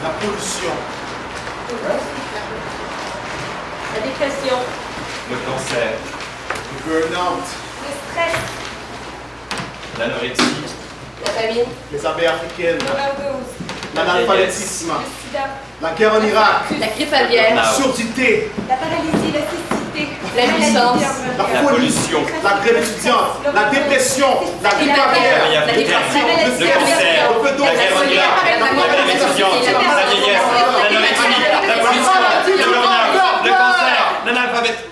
La pollution. La dépression. Le cancer. Le burn-out. Le stress. L'anorexie. La famine. Les abeilles africaines. L'overdose. L'analphabétisme. Le sida. La guerre en Irak. La grippe aviaire. Ah. Surdité. La paralysie, la cécité. L'impuissance. La La folie. pollution. La grève étudiante. La dépression. La grippe La aviaire. guerre. La dépression. Le cancer. La guerre en Irak. La grève étudiante. La vieillesse. L'anorexie. La pollution. Le burn-out. Le cancer. L'analphabétisme.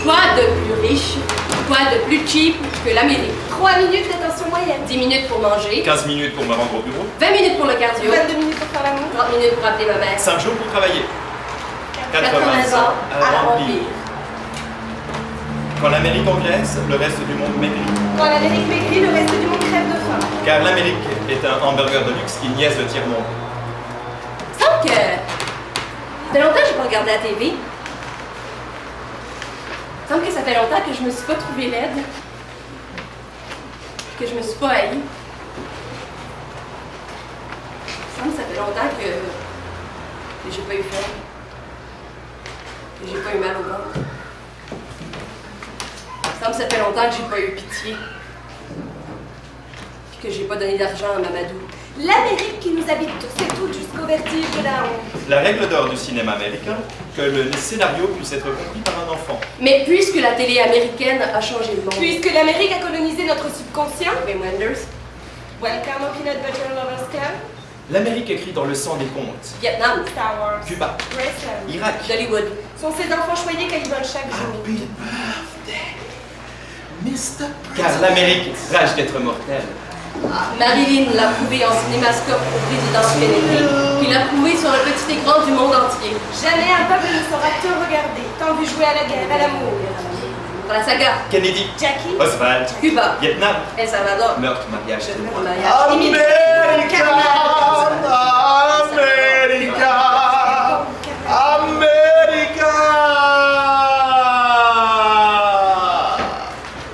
Quoi de plus riche, quoi de plus cheap que l'Amérique? 3 minutes d'attention moyenne. 10 minutes pour manger, 15 minutes pour me rendre au bureau. 20 minutes pour le cardio, 22 minutes pour faire l'amour. 30 minutes pour appeler ma mère, 5 jours pour travailler. 80 ans à la remplir. Quand l'Amérique engraisse, le reste du monde maigrit. Quand l'Amérique maigrit, le reste du monde crève de faim. Car l'Amérique est un hamburger de luxe qui niaise le tiers-monde. Il semble que... Ça fait longtemps que je n'ai pas regardé la TV. Il semble que ça fait longtemps que je me suis pas trouvée laide. Que je me suis pas haïe. Il semble que ça fait longtemps que j'ai pas eu faim. Que j'ai pas eu mal au ventre. Il semble que ça fait longtemps que j'ai pas eu pitié. Puis que j'ai pas donné d'argent à Mamadou. L'Amérique qui nous habite tous et toutes jusqu'au vertige de la honte. La règle d'or du cinéma américain, que le scénario puisse être compris par un enfant. Mais puisque la télé américaine a changé le monde. Puisque l'Amérique a colonisé notre subconscient. Wim Wenders, Welcome au Peanut Butter Lovers Club. L'Amérique écrit dans le sang des contes. Vietnam, Star Wars. Cuba, Graceland. Irak. Hollywood. Sont ces enfants choyés qu'elles volent chaque jour. Happy birthday, Mr. Car l'Amérique rage d'être mortelle. Marilyn l'a prouvé en cinémascope au président Kennedy, puis l'a prouvé sur le petit écran du monde entier. Jamais un peuple ne saura te regarder, tant vu jouer à la guerre, à l'amour. Pour la saga, Kennedy, Jackie. Oswald, Cuba, Vietnam, El Salvador, meurtre, mariage, le mariage, America, America,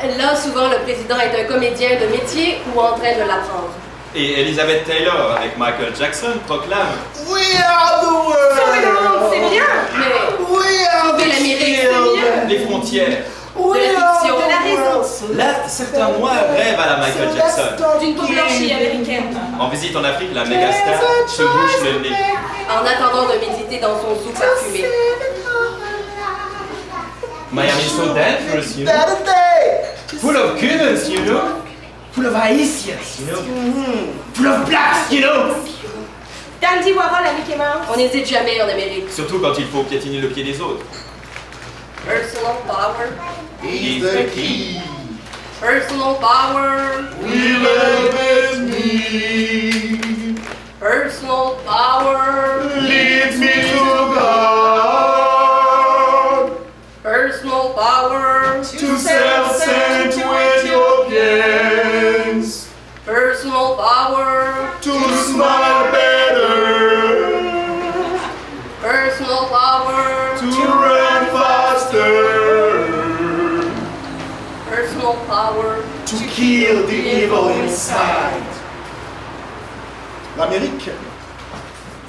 America. Là, souvent, le président est un comédien de métier ou en train de l'apprendre. Et Elizabeth Taylor, avec Michael Jackson, proclame We are the Sauver le monde, world. c'est bien. Mais We are Sauver the l'Amérique, shield. les frontières. We de la are fiction, the de la raison. world. Là, certains noirs rêvent à la Michael Jackson. D'une peau blanchie américaine. En visite en Afrique, la mégastar se bouche le nez. en attendant de méditer dans son zoo parfumé. Miami is so dangerous, you know. Saturday. Full of Cubans, you know. Full of Haitians, you know. Full of blacks, you know. Dandy Warhol à Mickey Mouse. On n'hésite jamais en Amérique. Surtout quand il faut piétiner le pied des autres. Personal power, He's the key. personal power, We live with me. personal power, Lead me to God. personal power, To self-sent with your gains. personal power, To smile better. personal power, To run faster. personal power. To kill the evil inside. L'Amérique,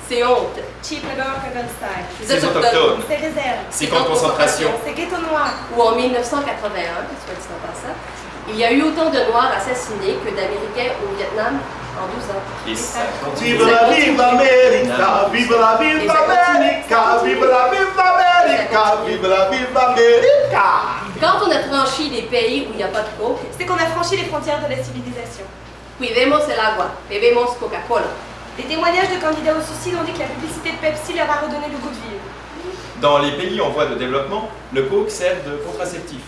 C'est honte. Cheap Labor Coven Style. Les Ces autochtones. autochtones. C'est réserve. Ces camps de concentration. C'est ghetto noir. Où en 1981, soit dit en passant, il y a eu autant de Noirs assassinés que d'Américains au Vietnam en 12 ans. Et ça vive la vive l'Amérique, vive la vive l'Amérique, vive la vive l'Amérique, vive la vive l'Amérique. Quand on a franchi les pays où il n'y a pas de coke, C'est qu'on a franchi les frontières de la civilisation. cuidemos el agua, bebemos Coca-Cola. Des témoignages de candidats au suicide ont dit que la publicité de Pepsi leur a redonné le goût de vivre. Dans les pays en voie de développement, le coke sert de contraceptif.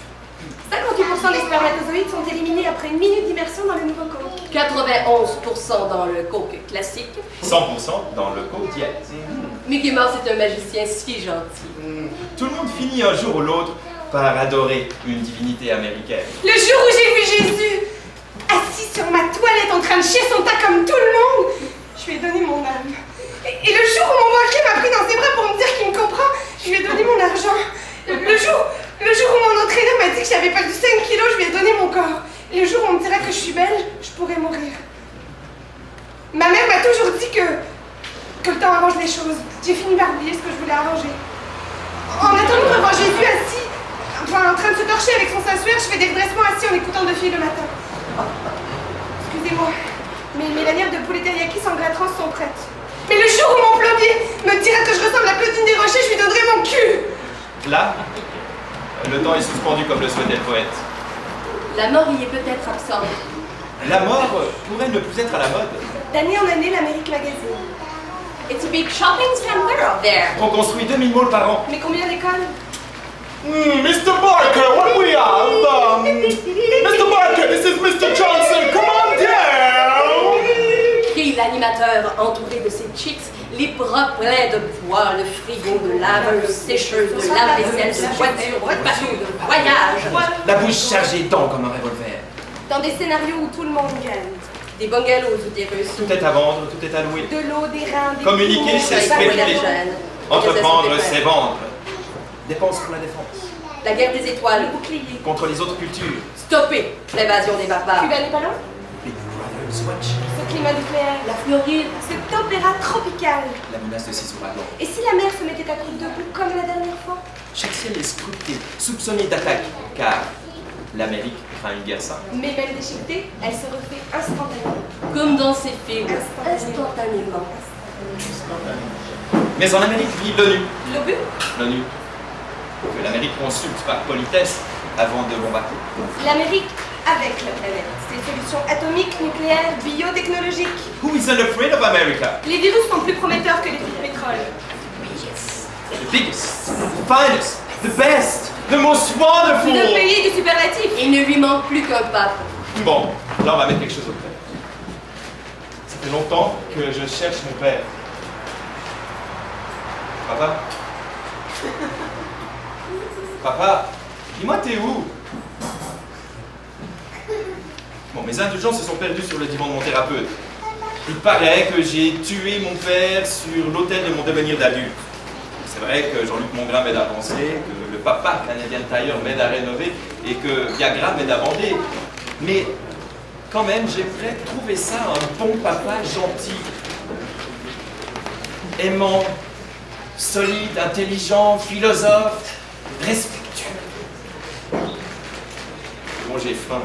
58% 90% des spermatozoïdes sont éliminés après une minute d'immersion dans le nouveau coke. 91% dans le coke classique. 100% dans le Coke Diet. Mickey Mouse est un magicien si gentil. Tout le monde finit un jour ou l'autre par adorer une divinité américaine. Le jour où j'ai vu Jésus assis sur ma toilette en train de chier son tas comme tout le monde, je lui ai donné mon âme. Et le jour où mon banquier m'a pris dans ses bras pour me dire qu'il me comprend, je lui ai donné mon argent. Le jour où mon entraîneur m'a dit que j'avais perdu 5 kilos, je lui ai donné mon corps. Et le jour où on me dira que je suis belle, je pourrais mourir. Ma mère m'a toujours dit que le temps arrange les choses. J'ai fini par oublier ce que je voulais arranger. En attendant de voir Jésus assis, en train de se torcher avec son saint-suaire, je fais des redressements assis en écoutant de filles le matin. Excusez-moi, mais mes lanières de poulet teriyaki sans gratran sont prêtes. Mais le jour où mon plombier me dira que je ressemble à Claudine Desrochers, je lui donnerai mon cul. Là, le temps est suspendu comme le souhaitait le poète. La mort y est peut-être absente. La mort pourrait ne plus être à la mode. D'année en année, l'Amérique Magazine. It's a big shopping center out there. On construit 2000 malls par an. Mais combien d'écoles? Mr. Barker, what do we have? Mr. Barker, this is Mr. Johnson. Come on down. Crie l'animateur entouré de ses chicks, les bras pleins de poids, le frigo de laveuse, sécheuse, de lave-vaisselle, de voiture, de bateau, de voyage. La bouche chargée d'encre comme un revolver. Dans des scénarios où tout le monde gagne. Des bungalows utérus. Tout est à vendre, tout est à louer. De l'eau, des reins, des Communiquer, poumons, c'est des spéculer. ballons. Entreprendre, c'est vendre. Dépenses pour la défense. La guerre des étoiles. Le bouclier. Contre les autres cultures. Stopper l'invasion des barbares. Cuba n'est pas loin. Big Brothers Watch. Ce climat nucléaire. La Floride. Cet opéra tropical. La menace de ces ouragans. Et si la mer se mettait à coups debout comme la dernière fois? Chaque ciel est scruté, soupçonné d'attaque, car l'Amérique craint une guerre sainte. Mais même déchiquetée, elle se refait instantanément. Comme dans ces films. Instantanément. Mais en Amérique vit l'ONU. L'obus? L'ONU. Que l'Amérique consulte par politesse avant de bombarder. L'Amérique avec la planète. Des solutions atomiques, nucléaires, biotechnologiques. Who isn't afraid of America? Les virus sont plus prometteurs que les puits de pétrole. The biggest, the finest, the best, the most wonderful. Le pays du superlatif. Il ne lui manque plus qu'un pape. Bon, là on va mettre quelque chose au clair. Ça fait longtemps que je cherche mon père. Papa? Papa, dis-moi t'es où? Bon, mes indulgences se sont perdues sur le divan de mon thérapeute. Il paraît que j'ai tué mon père sur l'autel de mon devenir d'adulte. C'est vrai que Jean-Luc Mongrain m'aide à penser, que le papa canadien tailleur m'aide à rénover et que Viagra m'aide à bander. Mais quand même, j'aimerais trouver ça un bon papa gentil, aimant, solide, intelligent, philosophe, respectueux. Bon, j'ai faim.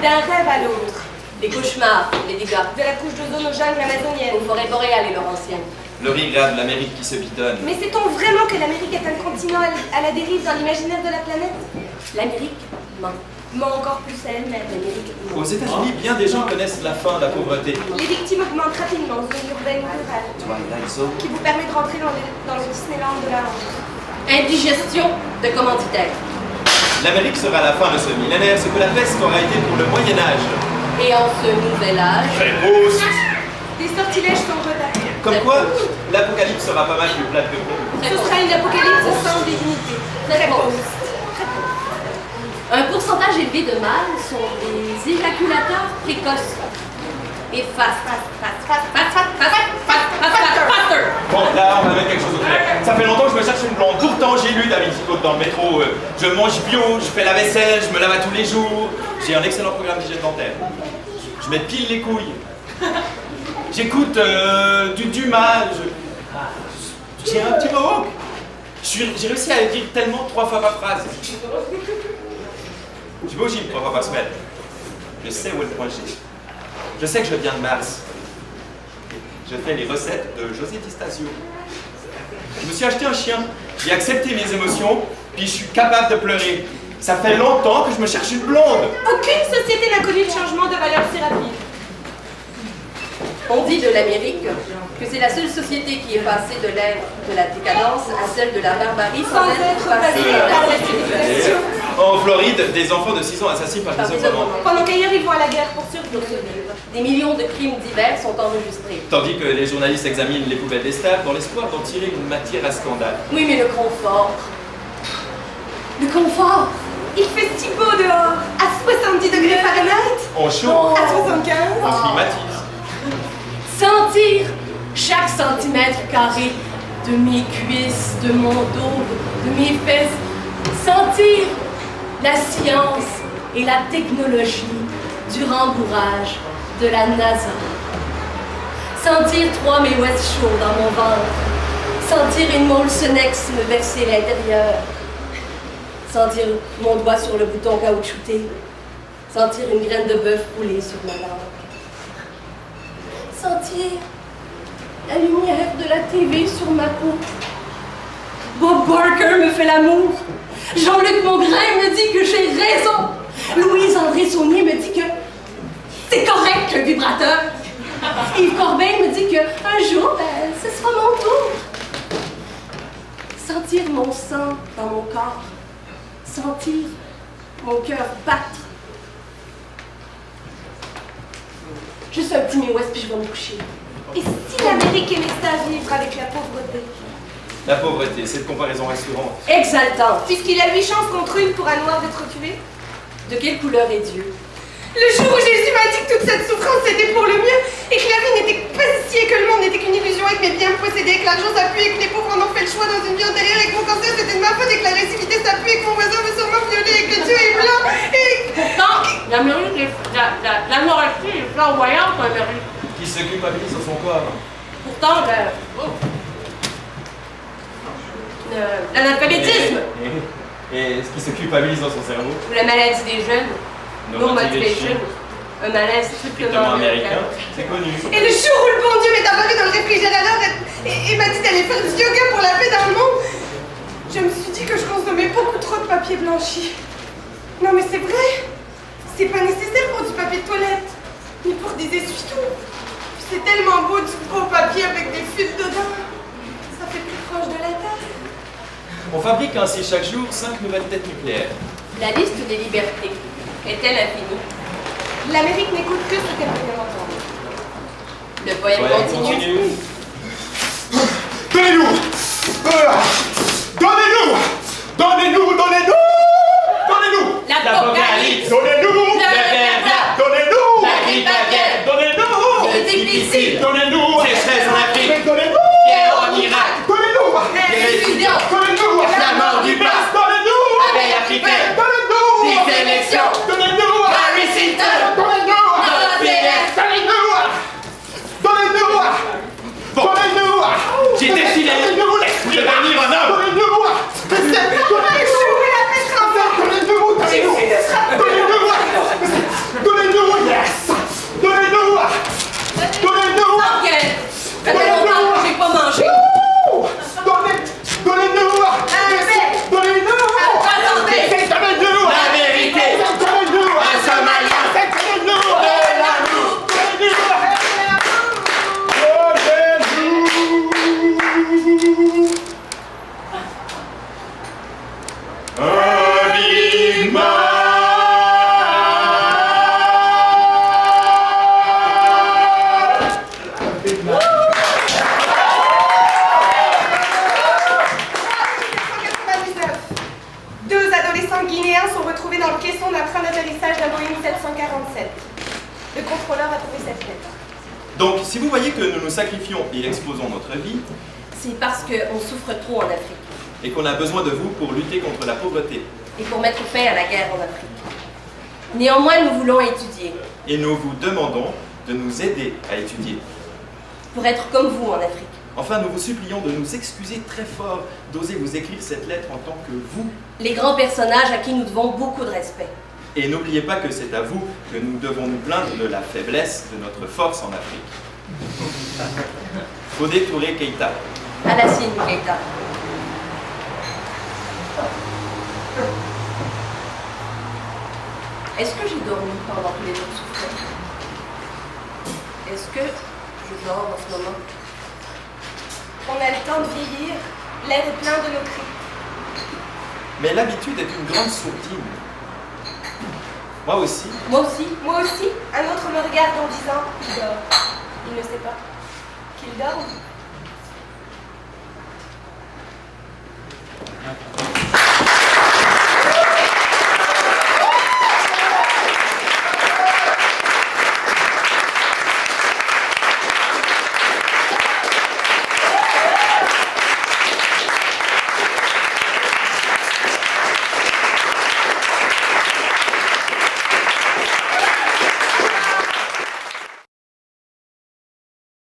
D'un rêve à l'autre. Des cauchemars, les dégâts. De la couche d'ozone aux jungles amazoniennes. Aux forêts boréales et laurentiennes. Le regret de l'Amérique qui se bidonne. Mais sait-on vraiment que l'Amérique est un continent à la dérive dans l'imaginaire de la planète? L'Amérique ment. Ment encore plus à elle-même. L'Amérique ment. Aux États-Unis, bien des gens connaissent la fin de la pauvreté. Les victimes augmentent rapidement, zone urbaine ou rurale, Twilight Zone. qui vous permet de rentrer dans le Disneyland de la honte. Indigestion de commanditaires. L'Amérique sera à la fin de ce millénaire ce que la peste aura été pour le Moyen-Âge. Et en ce nouvel âge, Des sortilèges sont retardés. Comme quoi, l'apocalypse sera pas mal plus plate que vous. très Ce pauvre. sera une apocalypse sans dignité. Très pauvre. Un pourcentage élevé de mâles sont des éjaculateurs précoces. Et faster. Bon, là, on va mettre quelque chose au clair. Ça fait longtemps que je me cherche une blonde. Pourtant, j'ai lu Da Vinci Code dans le métro. Je mange bio, je fais la vaisselle, je me lave à tous les jours. J'ai un excellent programme d'hygiène dentaire. Je m'épile les couilles. J'écoute du Dumas. J'ai un petit mohawk. J'ai réussi à écrire tellement 3 fois par phrase. Je vais au gym 3 fois par semaine. Je sais où est le point G. Je sais que je viens de Mars. Je fais les recettes de José Di Stasio. Je me suis acheté un chien. J'ai accepté mes émotions, puis je suis capable de pleurer. Ça fait longtemps que je me cherche une blonde. Aucune société n'a connu le changement de valeur si rapide. On dit de l'Amérique que c'est la seule société qui est passée de l'ère de la décadence à celle de la barbarie Sans être passée par la civilisation. En Floride, des enfants de 6 ans assassinés par des hommes. Pendant qu'ailleurs ils vont à la guerre pour survivre. Des millions de crimes divers sont enregistrés. Tandis que les journalistes examinent les poubelles des stades dans l'espoir d'en tirer une matière à scandale. Oui, mais le confort. Le confort. Il fait si beau dehors, à 70 degrés Fahrenheit, On chauffe, à 75. on climatise. Sentir chaque centimètre carré de mes cuisses, de mon dos, de mes fesses. Sentir la science et la technologie du rembourrage de la NASA. Sentir 3 Mae West chauds dans mon ventre. Sentir une Molsonex me verser l'intérieur. Sentir mon doigt sur le bouton caoutchouté. Sentir une graine de bœuf rouler sur ma langue. Sentir la lumière de la TV sur ma peau. Bob Barker me fait l'amour. Jean-Luc Mongrain me dit que j'ai raison. Louise-André Saunier me dit que c'est correct le vibrateur. Yves Corbeil me dit que un jour, ce sera mon tour. Sentir mon sang dans mon corps. Sentir mon cœur battre. Juste un petit Mae West puis je vais me coucher. Et si l'Amérique aimait ça vivre avec la pauvreté? La pauvreté, cette comparaison rassurante. Exaltant. Puisqu'il a 8 chances contre une pour un noir d'être tué? De quelle couleur est Dieu? Le jour où Jésus m'a dit que toute cette souffrance était pour le mieux et que la vie n'était pas ici et que le monde n'était qu'une illusion et que mes biens me possédaient et que l'argent s'appuie et que les pauvres en ont fait le choix dans une vie antérieure et que mon cancer c'était de ma faute et que l'agressivité s'appuie et que mon voisin veut sûrement violer et que Dieu est blanc et... Pourtant, l'anorexie est flamboyante, Amérique. Qui se culpabilise sur son corps. Pourtant, l'analphabétisme, Et ce qui se culpabilise dans son cerveau. la maladie des jeunes, No no motivation. motivation, un malaise Strictement américain, c'est connu. Et le jour où le bon Dieu m'est apparu dans le réfrigérateur et m'a dit d'aller faire du yoga pour la paix dans le monde, je me suis dit que je consommais beaucoup trop de papier blanchi. Non mais c'est vrai, c'est pas nécessaire pour du papier de toilette, ni pour des essuie-tout. Puis c'est tellement beau du gros papier avec des fils dedans, ça fait plus proche de la terre. On fabrique ainsi chaque jour 5 nouvelles têtes nucléaires. La liste des libertés est-elle infinie? L'Amérique n'écoute que ce qu'elle veut entendre. Le poème Ouais, continue. Donnez-nous Donnez-nous Donnez-nous Donnez-nous Donnez-nous L'Apocalypse, Donnez-nous le verglas, Donnez-nous la grippe aviaire, Donnez-nous le difficile, Donnez-nous Sécheresse en Afrique. Donnez-nous guerre en Irak, Donnez-nous les étudiants, Donnez-nous la mort du pape, Donnez-nous abeille africaine, Donnez-nous les élections, Donnez-nous Paris Hilton, Donnez-nous Notre Délai. Donnez-nous Donnez-nous Bon. Donnez-nous J'ai décidé de devenir un homme. Donnez-nous Donnez-nous Donnez-nous Donnez-nous Yes Donnez-nous Donnez-nous Enquête. Ça fait longtemps que j'ai pas mangé. Donnez-nous Donnez-nous Donnez-nous La vérité. Donnez-nous Un Somalien. Donnez-nous De l'amour. Un Big Mac. Deux adolescents guinéens sont retrouvés dans le caisson d'un train d'atterrissage d'un Boeing 747. Le contrôleur a trouvé cette lettre. Donc, si vous voyez que nous nous sacrifions et exposons notre vie, C'est parce qu'on souffre trop en Afrique et qu'on a besoin de vous pour lutter contre la pauvreté, et pour mettre fin à la guerre en Afrique. Néanmoins, nous voulons étudier et nous vous demandons de nous aider à étudier. pour être comme vous en Afrique. Enfin, nous vous supplions de nous excuser très fort d'oser vous écrire cette lettre en tant que vous. Les grands personnages à qui nous devons beaucoup de respect. Et n'oubliez pas que c'est à vous que nous devons nous plaindre de la faiblesse de notre force en Afrique. Fodé Touré Keïta. Alassane Keïta. Est-ce que j'ai dormi pendant que les autres souffraient? Est-ce que je dors en ce moment? On a le temps de vieillir, l'air est plein de nos cris. Mais l'habitude est une grande sourdine. Moi aussi. Moi aussi. Moi aussi, un autre me regarde en disant qu'il dort. Il ne sait pas qu'il dort.